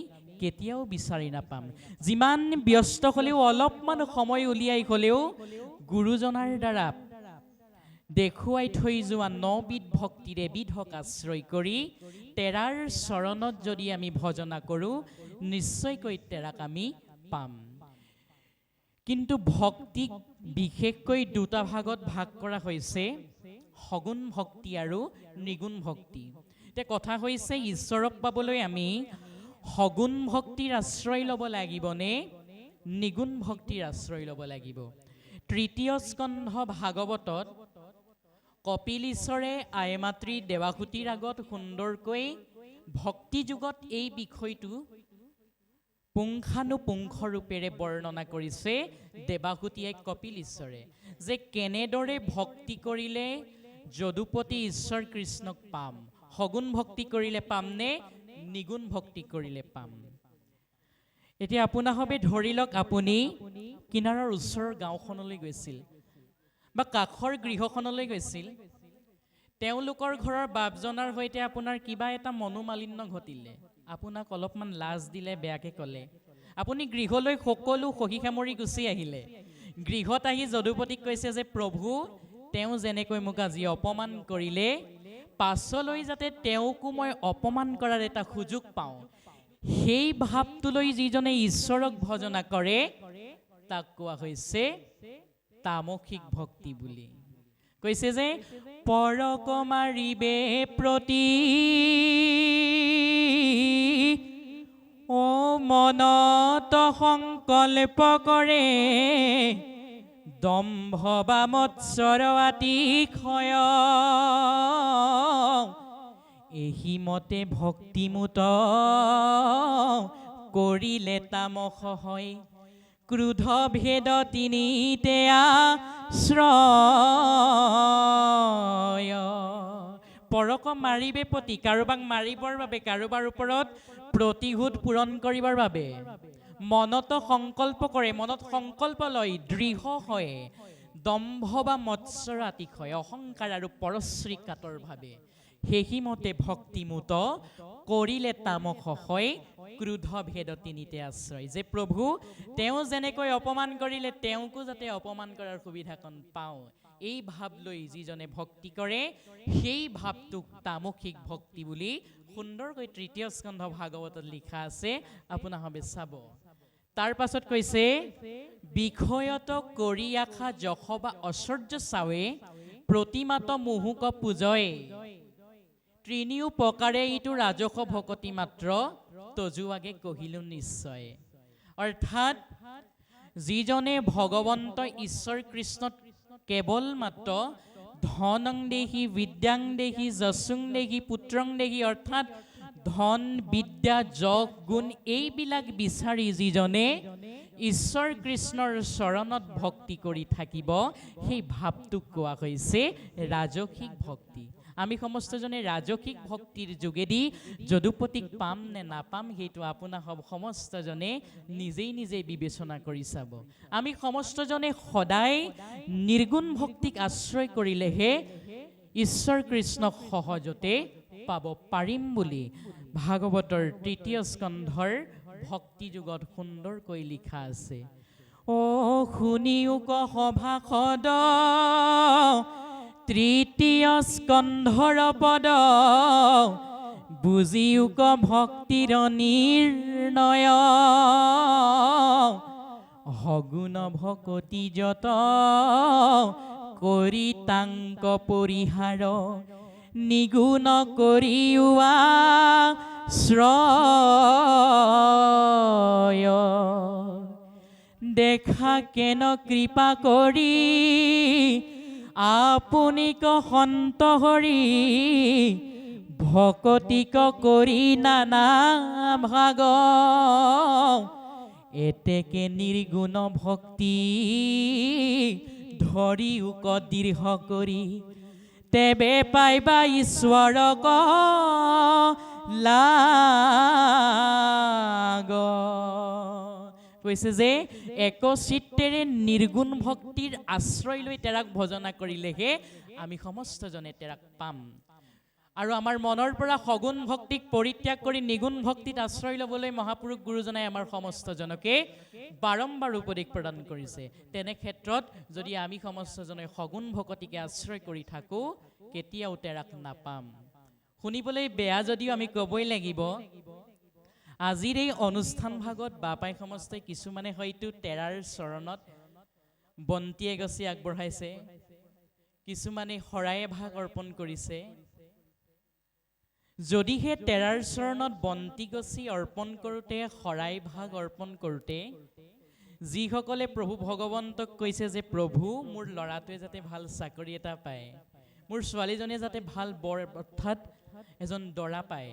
কেতিয়াও বিচাৰি নাপাম। যিমান ব্যস্ত হ'লেও অলপমান সময় উলিয়াই হ'লেও গুৰুজনাৰ দ্বাৰা দেখুৱাই থৈ যোৱা ৯বিধ ভক্তিৰ এবিধক আশ্ৰয় কৰি তেৰাৰ চৰণত যদি আমি ভজনা কৰোঁ, নিশ্চয়কৈ তেৰাক আমি পাম। কিন্তু ভক্তিক বিশেষকৈ দুটা ভাগত ভাগ কৰা হৈছে, সগুণ ভক্তি আৰু নিগুণ ভক্তি। এতিয়া কথা হৈছে, ঈশ্বৰক পাবলৈ আমি সগুণ ভক্তিৰ আশ্ৰয় ল'ব লাগিবনে নিগুণ ভক্তিৰ আশ্ৰয় ল'ব লাগিব? তৃতীয় স্কন্ধ ভাগৱতত কপিল ঈশ্বৰে আইমাতৃ দেৱাহুতিৰ আগত সুন্দৰকৈ ভক্তি যুগত এই বিষয়টো পুংখানুপুংখ ৰূপেৰে বৰ্ণনা কৰিছে দেৱাহুতিয়ে কপিল ঈশ্বৰে, যে কেনেদৰে ভক্তি কৰিলে যদুপতি ঈশ্বৰ কৃষ্ণক পাম, সগুণ ভক্তি কৰিলে পাম নে নিগুণ ভক্তি কৰিলে পাম। এতিয়া আপোনাসবে ধৰি লওক, আপুনি কিনাৰৰ ওচৰৰ গাঁওখনলৈ গৈছিল বা কাষৰ গৃহখনলৈ গৈছিল, তেওঁলোকৰ ঘৰৰ বাপজনাৰ সৈতে আপোনাৰ কিবা এটা মনোমালিন্য ঘটিলে, আপোনাক অলপমান লাজ দিলে, বেয়াকে ক'লে, আপুনি গৃহলৈ সকলো সহি সামৰি গুচি আহিলে। গৃহত আহি যদুপতিক কৈছে যে প্ৰভু, তেওঁ যেনেকৈ মোক আজি অপমান কৰিলে, পাছলৈ যাতে তেওঁকো মই অপমান কৰাৰ এটা সুযোগ পাওঁ, সেই ভাৱটোলৈ যিজনে ঈশ্বৰক ভজনা কৰে তাক কোৱা হৈছে তামসিক ভক্তি বুলি। কৈছে যে পৰক মাৰিবে প্ৰতি ও মনত সংকল্প কৰে, দম্ভ বা মৎসৰ আতিশয়, এহি মতে ভক্তিমূত কৰিলে তামস হয়, ক্ৰোধ ভেদ তিনিতে আশ্ৰয়। পৰক মাৰিবে পতি, কাৰোবাক মাৰিবৰ বাবে, কাৰোবাৰ ওপৰত প্ৰতিশোধ পূৰণ কৰিবৰ বাবে মনত সংকল্প কৰে, মনত সংকল্প লয়, দৃঢ় হয়, দম্ভ বা মৎসৰ আতিশয়, অহংকাৰ আৰু পৰশ্ৰী কাতৰ ভাবে, সেইমতে ভক্তিমূত কৰিলে তামস হয়, ক্ৰোধ ভেদ তিনিতে আশ্ৰয়। যে প্ৰভু তেওঁ যেনেকৈ অপমান কৰিলে তেওঁকো যাতে অপমান কৰাৰ সুবিধাকণ পাওঁ, এই ভাৱ লৈ যিজনে ভক্তি কৰে সেই ভাৱটোক তামসিক ভক্তি বুলি সুন্দৰকৈ ৩য় স্কন্ধ ভাগৱতত লিখা আছে, আপোনাসবে চাব। তাৰ পাছত কৈছে, বিষয়ত কৰি আশা যশ বা ঐশ্বৰ্য চাৱে, প্ৰতিমাত মুহুক পূজয়, ত্ৰিনিও প্ৰকাৰে ইটো ৰাজস ভকতি মাত্ৰ, তজু আগে কহিলো নিশ্চয়। অৰ্থাৎ যিজনে ভগৱন্ত ঈশ্বৰ কৃষ্ণত কেৱল মাত্ৰ ধনং দেহি, বিদ্যাং দেহি, যশং দেহি, পুত্ৰং দেহি, অৰ্থাৎ ধন, বিদ্যা, যশ, গুণ এইবিলাক বিচাৰি যিজনে ঈশ্বৰ কৃষ্ণৰ চৰণত ভক্তি কৰি থাকিব, সেই ভাৱটোক কোৱা হৈছে ৰাজসিক ভক্তি। আমি সমস্তজনে ৰাজসিক ভক্তিৰ যোগেদি যদুপতিক পাম নে নাপাম সেইটো আপোনাক সমস্তজনে নিজেই নিজেই বিবেচনা কৰি চাব। আমি সমস্তজনে সদায় নিৰ্গুণ ভক্তিক আশ্ৰয় কৰিলেহে ঈশ্বৰ কৃষ্ণক সহজতে পাব পাৰিম বুলি ভাগৱতৰ ৩য় স্কন্ধৰ ভক্তি যুগত সুন্দৰকৈ লিখা আছে। অ শুনিও ক সভাসদ ৩য় স্কন্ধৰ পদ, বুজিও ক ভক্তিৰ নিৰ্ণয়, সগুণ ভকতি যত কৰি তাংক পৰিহাৰ, নিগুণ কৰিওৱা শ্ৰয়, দেখা কেন কৃপা কৰি আপুনিক সন্ত হৰি, ভকতিক কৰি নানা ভাগ, এতেকে নিৰ্গুণ ভক্তি ধৰিও ক দৃঢ় কৰি, তেবে পাইবা ঈশ্বৰক লাগ। কৈছে যে একচিত্তেৰে নিৰ্গুণ ভক্তিৰ আশ্ৰয় লৈ তেৰাক ভজনা কৰিলেহে আমি সমস্তজনে তেৰাক পাম। আৰু আমাৰ মনৰ পৰা সগুণ ভক্তিক পৰিত্যাগ কৰি নিগুণ ভক্তিত আশ্ৰয় ল'বলৈ মহাপুৰুষ গুৰুজনাই আমাৰ সমস্তজনকে বাৰম্বাৰ উপদেশ প্ৰদান কৰিছে। তেনে ক্ষেত্ৰত যদি আমি সমস্তজনে সগুণ ভকতিকে আশ্ৰয় কৰি থাকোঁ, কেতিয়াও তেৰাক নাপাম। শুনিবলৈ বেয়া যদিও আমি ক'বই লাগিব, আজিৰ এই অনুষ্ঠান ভাগত বাপাই সমস্তই কিছুমানে হয়তো তেৰাৰ চৰণত বন্তি এগছি আগবঢ়াইছে, কিছুমানে শৰাই এভাগ অৰ্পণ কৰিছে। যদিহে তেৰাৰ চৰণত বন্তি গছি অৰ্পণ কৰোঁতে, শৰাই ভাগ অৰ্পণ কৰোঁতে যিসকলে প্ৰভু ভগৱন্তক কৈছে যে প্ৰভু মোৰ ল'ৰাটোৱে যাতে ভাল চাকৰি এটা পায়, মোৰ ছোৱালীজনীয়ে যাতে ভাল বৰ অৰ্থাৎ এজন দৰা পায়,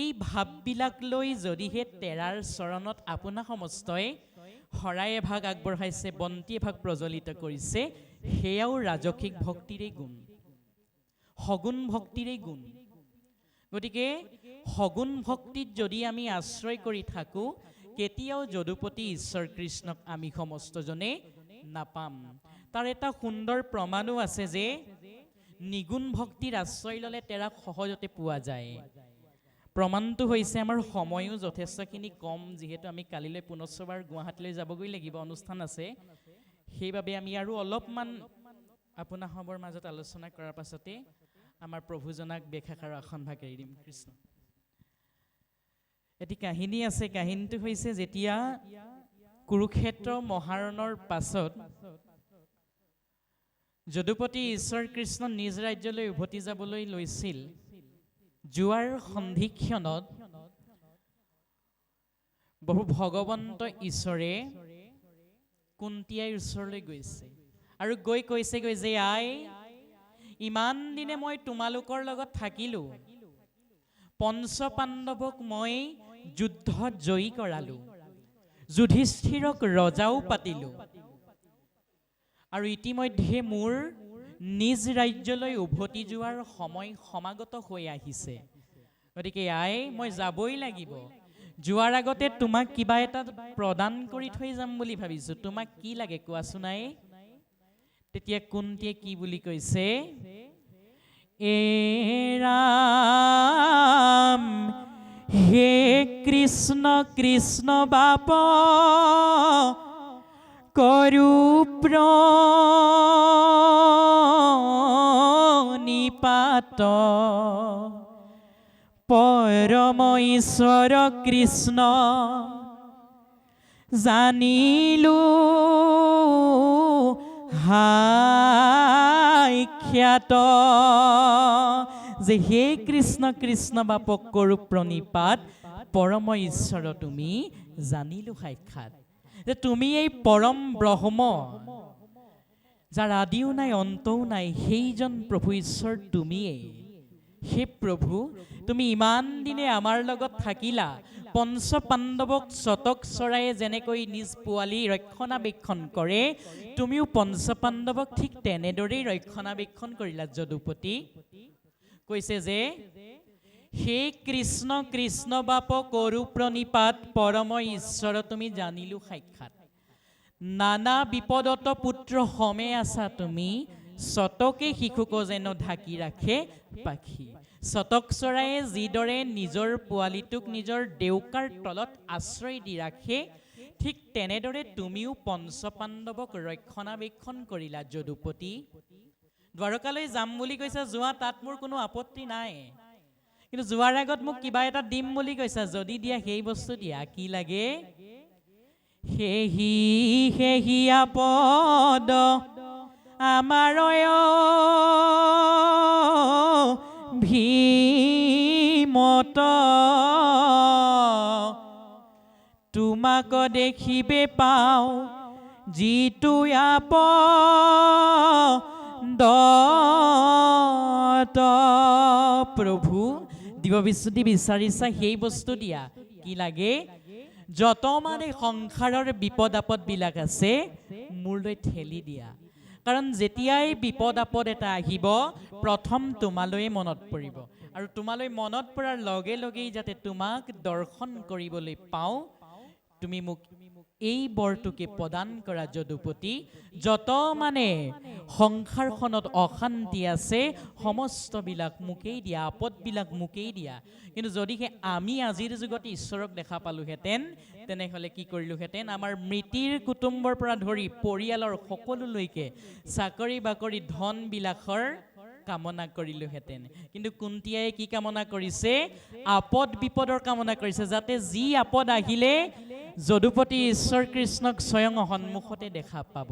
এই ভাৱবিলাক লৈ যদিহে তেৰাৰ চৰণত আপোনা সমস্তই শৰাই এভাগ আগবঢ়াইছে, বন্তি এভাগ প্ৰজ্বলিত কৰিছে, সেয়াও ৰাজসিক ভক্তিৰেই গুণ, সগুণ ভক্তিৰেই গুণ। গতিকে সগুণ ভক্তিত যদি আমি আশ্ৰয় কৰি থাকোঁ, কেতিয়াও যদুপতি ঈশ্বৰ কৃষ্ণক আমি সমস্তজনে নাপাম। তাৰ এটা সুন্দৰ প্ৰমাণো আছে যে নিগুণ ভক্তিৰ আশ্ৰয় ল'লে তেৰাক সহজতে পোৱা যায়। প্ৰমাণটো হৈছে, আমাৰ সময়ো যথেষ্টখিনি কম, যিহেতু আমি কালিলৈ পুনশ্চবাৰ গুৱাহাটীলৈ যাবগৈ লাগিব, অনুষ্ঠান আছে। সেইবাবে আমি আৰু অলপমান আপোনাসৱৰ মাজত আলোচনা কৰাৰ পাছতে আমাৰ প্ৰভুজনাক বেশাখাৰ আসনভাগ এৰি দিম। কৃষ্ণ। এটি কাহিনী আছে, কাহিনীটো হৈছে যেতিয়া কুৰুক্ষেত্ৰ মহাৰণৰ পাছত যদুপতি ঈশ্বৰ কৃষ্ণ নিজ ৰাজ্যলৈ উভতি যাবলৈ লৈছিল, যোৱাৰ সন্ধিক্ষণত বহু ভগৱন্ত ঈশ্বৰে কুন্তি আইৰ ওচৰলৈ গৈছে আৰু গৈ কৈছেগৈ যে আই, ইমান দিনে মই তোমালোকৰ লগত থাকিলোঁ, পঞ্চ পাণ্ডৱক মই যুদ্ধত জয়ী কৰালোঁ, যুধিষ্ঠিৰক ৰজাও পাতিলোঁ, আৰু ইতিমধ্যে মোৰ নিজ ৰাজ্যলৈ উভতি যোৱাৰ সময় সমাগত হৈ আহিছে। গতিকে আই মই যাবই লাগিব, যোৱাৰ আগতে তোমাক কিবা এটা প্ৰদান কৰি থৈ যাম বুলি ভাবিছো, তোমাক কি লাগে কোৱাচোন আই? তেতিয়া কুন্তীয়ে কি বুলি কৈছে? এ ৰাম হে কৃষ্ণ কৃষ্ণ বাপ করু প্রণিপাত, পরম ঈশ্বর কৃষ্ণ জানিলু হাই খ্যাত। যে হে কৃষ্ণ কৃষ্ণ বাপক করু প্রণিপাত, পরম ঈশ্বর তুমি জানিলু সাক্ষাৎ। যে তুমি এই পরম ব্রহ্ম, যার আদিও নাই অন্তও নাই, সেইজন প্ৰভু ঈশ্বৰ তুমিয়েই। হে প্ৰভু, তুমি ইমান দিনে আমাৰ লগত থাকিলা, পঞ্চ পাণ্ডৱক চতক চৰায়ে যেনেকৈ নিজ পোৱালি ৰক্ষণাবেক্ষণ কৰে, তুমিও পঞ্চ পাণ্ডৱক ঠিক তেনেদৰেই ৰক্ষণাবেক্ষণ কৰিলা যদুপতি। কৈছে যে হে কৃষ্ণ কৃষ্ণ বাপ করু প্রণিপাত, পরম ঈশ্বর তুমি জানিলু সাক্ষাৎ। নানা বিপদত পুত্র হমে আছা তুমি, শতকে শিশুক যেন ঢাকি ৰাখে পাখি। শতক চৰায়ে যিদৰে নিজৰ পোৱালিটোক নিজৰ ডেউকাৰ তলত আশ্ৰয় দি ৰাখে, ঠিক তেনেদৰে তুমিও পঞ্চ পাণ্ডৱক ৰক্ষণাবেক্ষণ কৰিলা যদুপতি। দ্বাৰকালৈ যাম বুলি কৈছা, যোৱা, তাত মোৰ কোনো আপত্তি নাই, কিন্তু যোৱাৰ আগত মোক কিবা এটা দিম বুলি কৈছা, যদি দিয়া সেই বস্তু দিয়া। কি লাগে? হেহি হেহি আপদ আমাৰ ভীমত, তোমাক দেখিবে পাওঁ যিটো আপদ। প্ৰভু, দিব বিশুদ্ধি বিচাৰিছা, সেই বস্তু দিয়া। কি লাগে? যত মানে সংসাৰৰ বিপদ আপদ বিলাক আছে, মোৰলৈ ঠেলি দিয়া। কাৰণ যেতিয়াই বিপদ আপদ এটা আহিব, প্ৰথম তোমালৈ মনত পৰিব, আৰু তোমালৈ মনত পৰাৰ লগে লগেই যাতে তোমাক দৰ্শন কৰিবলৈ পাওঁ, তুমি মোক এই বৰটোকে প্ৰদান কৰা যদুপতি। যত মানে সংসাৰখনত অশান্তি আছে, সমস্তবিলাক মোকেই দিয়া, আপদবিলাক মোকেই দিয়া। কিন্তু যদিহে আমি আজিৰ যুগত ঈশ্বৰক দেখা পালোহেঁতেন, তেনেহ'লে কি কৰিলোহেঁতেন? আমাৰ মৃতিৰ কুটুম্বৰ পৰা ধৰি পৰিয়ালৰ সকলোলৈকে চাকৰি বাকৰি ধন বিলাসৰ কামনা কৰিলোহেঁতেন। কিন্তু কুন্তীয়ে কি কামনা কৰিছে? আপদ বিপদৰ কামনা কৰিছে, যাতে যি আপদ আহিলে যদুপতি ঈশ্বৰ কৃষ্ণক স্বয়ং সন্মুখতে দেখা পাব।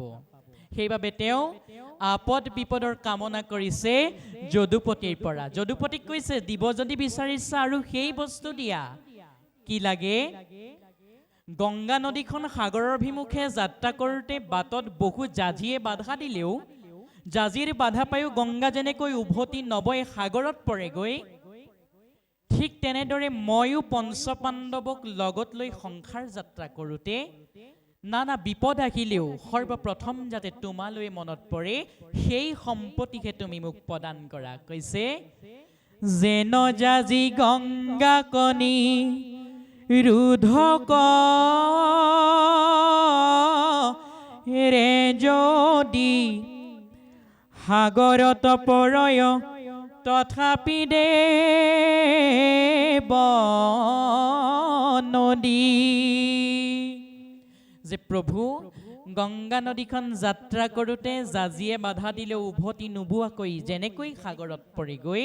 সেইবাবে তেওঁ আপদ বিপদৰ কামনা কৰিছে যদুপতিৰ পৰা। যদুপতিক কৈছে, দিব যদি বিচাৰিছা আৰু সেই বস্তু দিয়া। কি লাগে? গংগা নদীখন সাগৰৰ অভিমুখে যাত্ৰা কৰোঁতে বাটত বহু জাজিয়ে বাধা দিলেও, জাজিৰ বাধা পায়ো গংগা যেনেকৈ উভতি নবৈ সাগৰত পৰেগৈ, ঠিক তেনেদৰে ময়ো পঞ্চ পাণ্ডৱক লগত লৈ সংসাৰ যাত্ৰা কৰোঁতে নানা বিপদ আহিলেও সৰ্বপ্ৰথম যাতে তোমালৈ মনত পৰে, সেই সম্পত্তিহে তুমি মোক প্ৰদান কৰা। কৈছে, যেন জাজি গংগা কণী ৰুধক ৰে যদি, সাগৰত পৰয় তথাপি দেৱ নদী। যে প্ৰভু, গংগা নদীখন যাত্ৰা কৰোঁতে জাজিয়ে বাধা দিলেও উভতি নোবোৱাকৈ যেনেকৈ সাগৰত পৰেগৈ,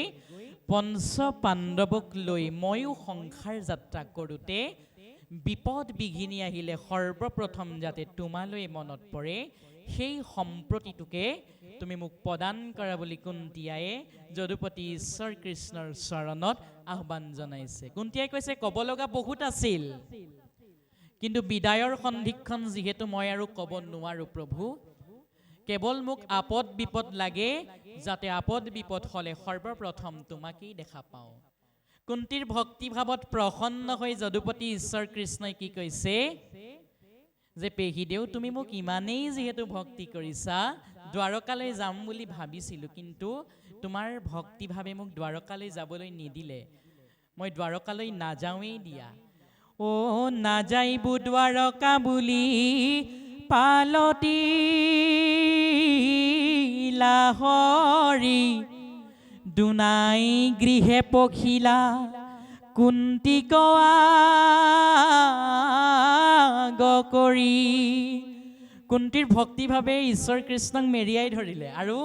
পঞ্চ পাণ্ডৱক লৈ ময়ো সংসাৰ যাত্ৰা কৰোঁতে বিপদ বিঘিনি আহিলে সৰ্বপ্ৰথম যাতে তোমালৈ মনত পৰে, সেই সম্প্ৰতিটোকে তুমি মোক প্ৰদান কৰা বুলি কুন্তীয়ে যদুপতি ঈশ্বৰ কৃষ্ণৰ চৰণত আহ্বান জনাইছে। কুন্তীয়ে কৈছে, ক'ব লগা বহুত আছিল, কিন্তু বিদায়ৰ সন্ধিক্ষণ যিহেতু মই আৰু ক'ব নোৱাৰো প্ৰভু, কেৱল মোক আপদ বিপদ লাগে, যাতে আপদ বিপদ হ'লে সৰ্বপ্ৰথম তোমাকেই দেখা পাওঁ। কুন্তীৰ ভক্তিভাৱত প্ৰসন্ন হৈ যদুপতি ঈশ্বৰ কৃষ্ণই কি কৈছে? যে পেহীদেউ, তুমি মোক ইমানেই যিহেতু ভক্তি কৰিছা, দ্বাৰকালৈ যাম বুলি ভাবিছিলোঁ, কিন্তু তোমাৰ ভক্তিভাৱে মোক দ্বাৰকালৈ যাবলৈ নিদিলে। মই দ্বাৰকালৈ নাযাওঁৱেই দিয়া। অ' নাযাইবো দ্বাৰকা বুলি পালতি লাহৰি, দুনাই গৃহে পখিলা কুন্তি কোৱা কৰি। কুন্তীৰ ভক্তিভাৱে ঈশ্বৰ কৃষ্ণক মেৰিয়াই ধৰিলে আৰু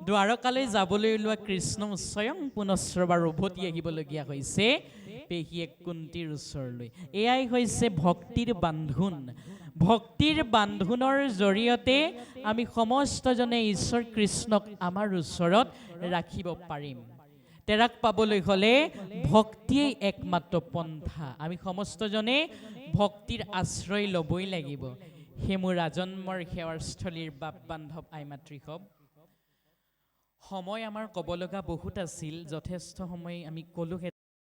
দ্বাৰকালৈ যাবলৈ ওলোৱা কৃষ্ণ স্বয়ং পুনশ্ৰবা উভতি আহিবলগীয়া হৈছে পেহীয়েক কুন্তীৰ ওচৰলৈ। এয়াই হৈছে ভক্তিৰ বান্ধোন। ভক্তিৰ বান্ধোনৰ জৰিয়তে আমি সমস্তজনে ঈশ্বৰ কৃষ্ণক আমাৰ ওচৰত ৰাখিব পাৰিম। তেৰাক পাবলৈ হ'লে ভক্তিয়েই একমাত্ৰ পন্থা। আমি সমস্তজনে ভক্তিৰ আশ্ৰয় ল'বই লাগিব। হে মোৰ আজন্মৰ সেৱাৰস্থলীৰ বাপ বান্ধৱ আই মাতৃসৱ, সময় আমাৰ ক'ব লগা বহুত আছিল, যথেষ্ট সময় আমি ক'লো।